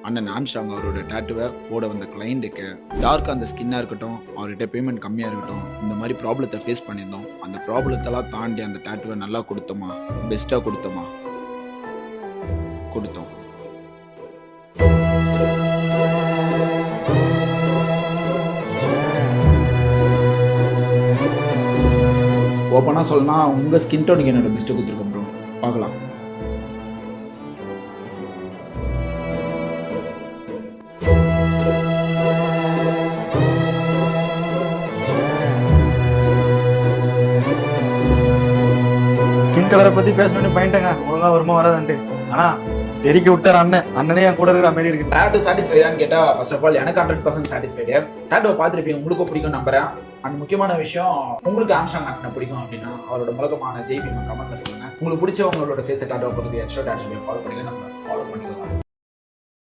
அண்ணன் ஆம்ஸ்ட்ராங் அவரோட டேட்டுவை போட வந்த கிளைண்ட்டுக்கு டார்க் அந்த ஸ்கின்னாக இருக்கட்டும், அவர்கிட்ட பேமெண்ட் கம்மியாக இருக்கட்டும், இந்த மாதிரி ப்ராப்ளத்தை ஃபேஸ் பண்ணியிருந்தோம். அந்த ப்ராப்ளத்தெல்லாம் தாண்டி அந்த டேட்டுவை நல்லா கொடுத்தோமா, பெஸ்ட்டாக கொடுத்தோமா, கொடுத்தோம். ஓப்பனாக சொல்லணும்னா உங்கள் ஸ்கின் டோனுக்கு என்னோட பெஸ்ட்டு கொடுத்துருக்கோம் ப்ரோ. பார்க்கலாம். ஸ்கின் கலரை பற்றி பேசணும்னு பயன்ட்டேங்க, ஒழுங்காக வருமா வராதுன்ட்டு. ஆனால் தெரிக்க விட்டார் அண்ணனே என் கூட இருக்கிற மாதிரி இருக்கு. டேட்டு சாட்டிஸ்ஃபைடான்னு கேட்டால் ஃபர்ஸ்ட் ஆஃப் ஆல் எனக்கு 100% சாட்டிஸ்ஃபைடு. டேட்டுவை பார்த்துருப்பீங்க, உங்களுக்கு பிடிக்கும் நம்புறேன். அண்ட் முக்கியமான விஷயம், உங்களுக்கு ஆம்ஸ்ட்ராங் அண்ணனை பிடிக்கும் அப்படின்னா அவரோட முழக்கமான ஜெய்பி கமெண்ட்ல சொல்லுங்க. உங்களுக்கு பிடிச்சவங்களோட ஃபேஸ் டேட்டுவை பொறுத்து எக்ஸ்ட்ரா டேட்டு ஃபாலோ பண்ணுங்க, நம்ம ஃபாலோ பண்ணிக்கலாம்.